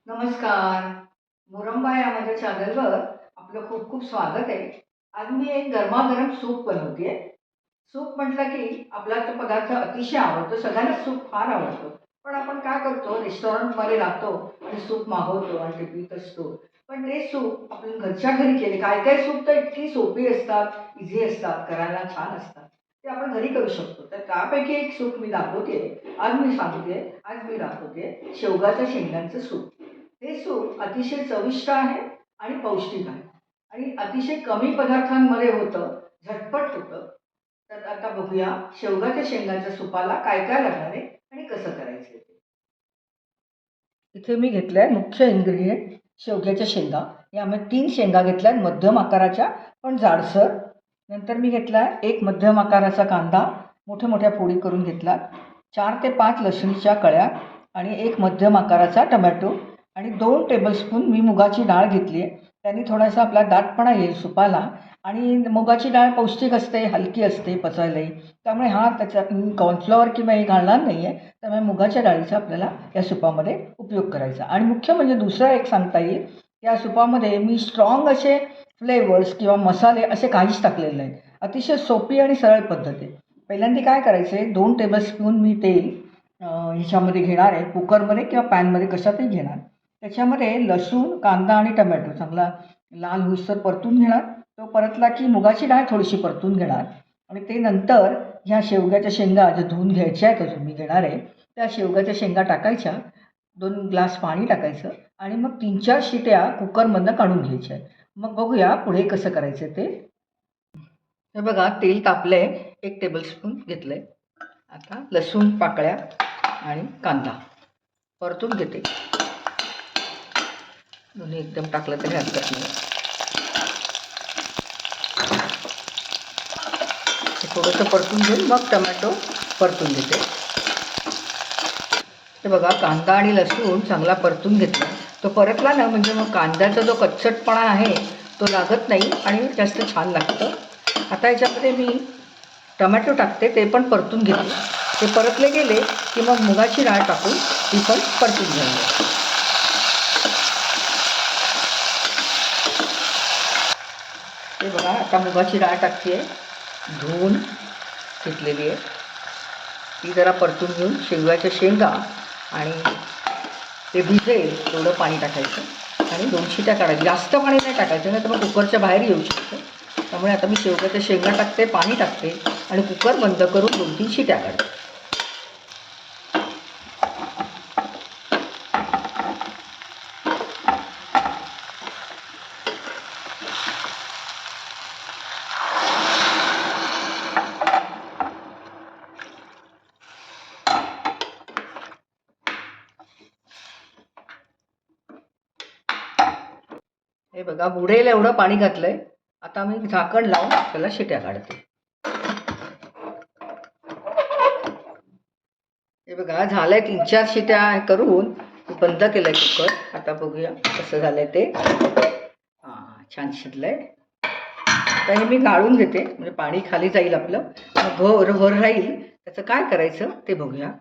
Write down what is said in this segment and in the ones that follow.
नमस्कार. मुरंबा या माझ्या चॅनलवर आपलं खूप खूप स्वागत आहे. आज मी एक गरमागरम सूप बनवते. सूप म्हटलं की आपला तो पदार्थ अतिशय आवडतो. सगळ्यांनाच सूप फार आवडतं. पण आपण काय करतो, रेस्टॉरंटमध्ये जातो आणि सूप मागवतो आणि ते पीत असतो. पण ते सूप आपण घरच्या घरी केले, काय काय सूप तर इतकी सोपी असतात, इझी असतात, करायला छान असतात. ते आपण घरी करू शकतो. तर त्यापैकी एक सूप मी दाखवते. आज मी दाखवते शेवगाच्या शेंगांचं सूप. हे सूप अतिशय चविष्ट आहे आणि पौष्टिक आहे आणि अतिशय कमी पदार्थांमध्ये होतं, झटपट होतं. तर आता बघूया शेवगाच्या शेंगाच्या सुपाला काय काय लागणार आहे आणि कसं करायचं ते. इथे मी घेतलंय मुख्य इन्ग्रेडियंट शेवग्याच्या शेंगा. यामध्ये 3 शेंगा घेतल्या मध्यम आकाराच्या पण जाडसर. नंतर मी घेतला एक मध्यम आकाराचा कांदा मोठ्या मोठ्या फोडी करून घेतला. 4 ते 5 लसूणच्या कळ्या आणि एक मध्यम आकाराचा टोमॅटो आणि 2 टेबलस्पून मी मुगाची डाळ घेतली आहे. त्याने थोडासा आपला दाटपणा येईल सुपाला आणि मुगाची डाळ पौष्टिक असते, हलकी असते पचायलाही. त्यामुळे त्याच्यात कॉर्नफ्लॉवर किंवा हे घालणार नाही आहे. त्यामुळे मुगाच्या डाळीचा आपल्याला या सुपामध्ये उपयोग करायचा. आणि मुख्य म्हणजे दुसरं एक सांगता येईल, या सुपामध्ये मी स्ट्रॉंग असे फ्लेवर्स किंवा मसाले असे काहीच टाकलेले नाही. अतिशय सोपी आणि सरळ पद्धत आहे. पहिल्यांदा काय करायचे, 2 टेबलस्पून मी तेल ह्याच्यामध्ये घेणार आहे, कुकरमध्ये किंवा पॅनमध्ये कशातही घेणार. त्याच्यामध्ये लसूण, कांदा आणि टमॅटो चांगला लाल होईस्तोवर परतून घेणार. तो परतला की मुगाची डाळ थोडीशी परतून घेणार आणि ते नंतर ह्या शेवग्याच्या शेंगा ज्या धुवून घ्यायच्या आहेत अजून मी घेणार आहे, त्या शेवग्याच्या शेंगा टाकायच्या. 2 ग्लास पाणी टाकायचं आणि मग 3-4 शिट्या कुकरमधनं काढून घ्यायच्या. मग बघूया पुढे कसं करायचं ते. हे बघा तेल तापलंय, 1 टेबलस्पून घेतलंय. आता लसूण पाकळ्या आणि कांदा परतून घेते. दोन्ही एकदम टाकलं तरी हरकत नाही. हे थोडंसं परतून घेऊन मग टोमॅटो परतून घेते. हे बघा कांदा आणि लसूण चांगला परतून घेतला. तो परतला ना म्हणजे मग कांद्याचा जो कच्चटपणा आहे तो लागत नाही आणि जास्त छान लागतं. आता याच्यामध्ये मी टोमॅटो टाकते, ते पण परतून घेते. ते परतले गेले की मग मुगाची डाळ टाकून ती पण परतून घ्यावी. हे बघा आता मुगाची डाळ टाकते आहे, धुवून घेतलेली आहे. ती जरा परतून घेऊन शेवग्याच्या शेंगा आणि ते भिजेल तेवढं पाणी टाकायचं आणि 2 शिट्या काढायच्या. जास्त पाणी नाही टाकायचं, नाही तर मग कुकरच्या बाहेर येऊ शकतं. त्यामुळे आता मी शेवग्याच्या शेंगा टाकते, पाणी टाकते आणि कुकर बंद करून 2-3 शिट्या काढते. हे बघा बुडेल एवढं पाणी घातलंय. आता मी झाकण लावून त्याला शिट्या काढते. हे बघा झालंय 3-4 शिट्या करून बंद केलंय कुकर. आता बघूया कसं झालंय ते. छान शिजलंय. तर हे मी गाळून घेते म्हणजे पाणी खाली जाईल आपलं, मग वर राहील. त्याचं काय करायचं ते बघूया.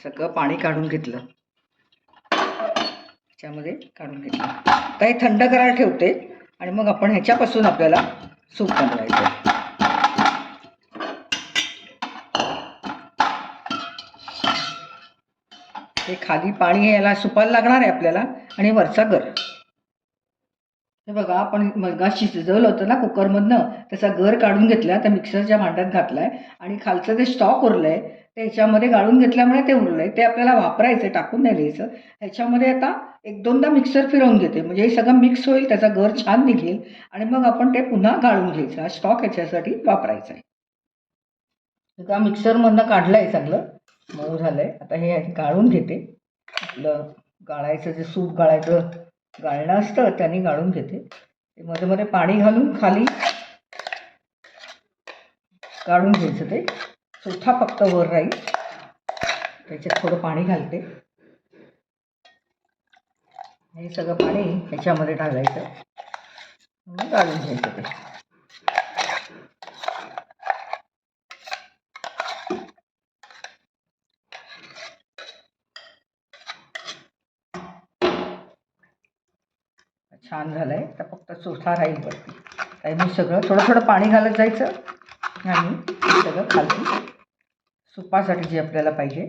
सगळं पाणी काढून घेतलं, ह्याच्यामध्ये काढून घेतलं. आता हे थंड करायला ठेवते आणि मग आपण ह्याच्यापासून आपल्याला सूप बनवायचं. हे खाली पाणी याला सुपायला लागणार आहे आपल्याला आणि वरचा गर. हे बघा आपण मगाशी शिजवलं होतं ना कुकरमधनं, त्याचा गर काढून घेतला, त्या मिक्सरच्या भांड्यात घातलाय आणि खालचं जे स्टॉक उरलंय ते ह्याच्यामध्ये गाळून घेतल्यामुळे ते उरलंय. ते आपल्याला वापरायचं, टाकून नाही द्यायचं. ह्याच्यामध्ये आता 1-2दा मिक्सर फिरवून घेते म्हणजे हे सगळं मिक्स होईल, त्याचा गर छान निघेल आणि मग आपण ते पुन्हा गाळून घ्यायचं. हा स्टॉक ह्याच्यासाठी वापरायचा आहे. एका मिक्सरमधनं काढलं आहे, चांगलं मऊ झालं आहे. आता हे गाळून घेते. आपलं गाळायचं जे सूप गाळणं असतं त्याने गाळून घेते. मध्ये मध्ये पाणी घालून खाली गाळून घ्यायचं. ते चोथा फक्त वर राहील. त्याच्यात थोडं पाणी घालते. हे सगळं पाणी ह्याच्यामध्ये टाकायचं, गाळून घ्यायचं ते. छान झालं आहे. तर फक्त चोथा राहील वरती. तर मी सगळं थोडं थोडं पाणी घालत जायचं आणि सगळं खालती सुपासाठी जे आपल्याला पाहिजे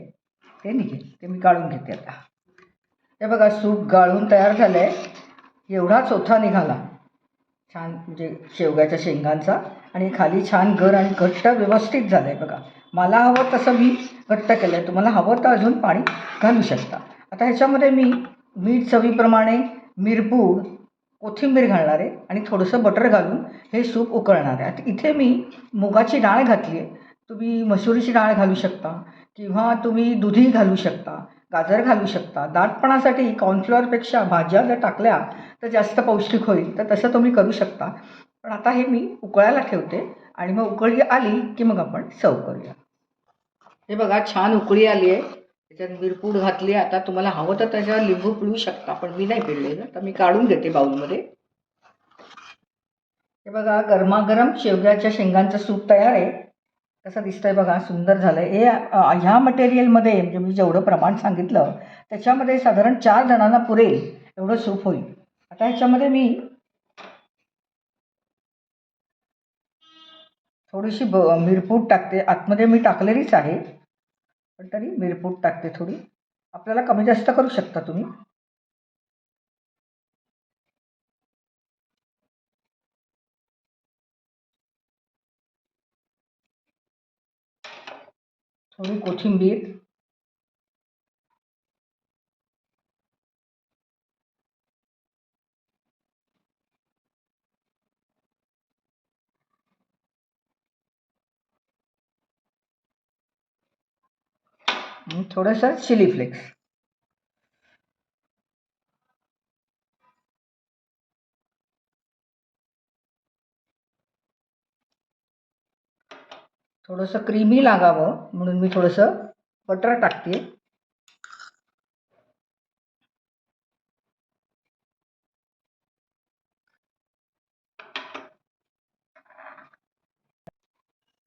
ते निघेल. ते मी काढून घेते आता. हे बघा सूप गाळून तयार झालं आहे. एवढा चोथा निघाला छान, म्हणजे शेवग्याच्या शेंगांचा. आणि खाली छान गर आणि घट्ट व्यवस्थित झालं आहे बघा. मला हवं तसं मी घट्ट केलं आहे. तुम्हाला हवं तर अजून पाणी घालू शकता. आता ह्याच्यामध्ये मी मीठ चवीप्रमाणे, मिरपूड, कोथिंबीर घालणार आहे आणि थोडंसं बटर घालून हे सूप उकळणार आहे. आता इथे मी मुगाची डाळ घातली आहे. तुम्ही मसुरीची डाळ घालू शकता किंवा तुम्ही दुधी घालू शकता, गाजर घालू शकता. दाटपणासाठी कॉर्नफ्लॉवरपेक्षा भाज्या जर टाकल्या तर जास्त पौष्टिक होईल. तर तसं तुम्ही करू शकता. पण आता हे मी उकळायला ठेवते आणि मग उकळी आली की मग आपण सर्व करूया. हे बघा छान उकळी आली आहे. त्याच्यात मिरपूड घातली. आता तुम्हाला हवं तर त्याच्यावर लिंबू पिळू शकता, पण मी नाही पिळलेलं. तर मी काढून घेते बाऊलमध्ये. हे बघा गरमागरम शेवग्याच्या शेंगांचं सूप तयार आहे. कसं दिसतंय बघा, सुंदर झालं आहे. हे ह्या मटेरियलमध्ये म्हणजे मी जेवढं प्रमाण सांगितलं त्याच्यामध्ये साधारण 4 जणांना पुरेल एवढं सूप होईल. आता ह्याच्यामध्ये मी थोडीशी मिरपूड टाकते. आतमध्ये मी टाकलेलीच आहे, पण तरी मिरपूड टाकते थोडी. आपल्याला कमी जास्त करू शकता तुम्ही. थोडी कोथिंबीर, आणि थोडंसं चिली फ्लेक्स. थोडंसं क्रीमी लागावं म्हणून मी थोडंसं बटर टाकते.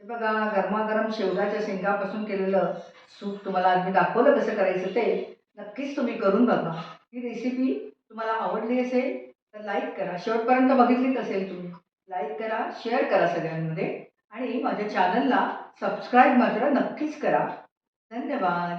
हे बघा गरमागरम शेवगाच्या शेंगापासून केलेलं सूप तुम्हाला आज मी दाखवलं कसं करायचं ते. नक्कीच तुम्ही करून बघा. ही रेसिपी तुम्हाला आवडली असेल तर लाईक करा. शेवटपर्यंत बघितलीच असेल तुम्ही. लाईक करा, शेअर करा सगळ्यांमध्ये आणि माझ्या चॅनलला सबस्क्राईब मात्र नक्कीच करा. धन्यवाद.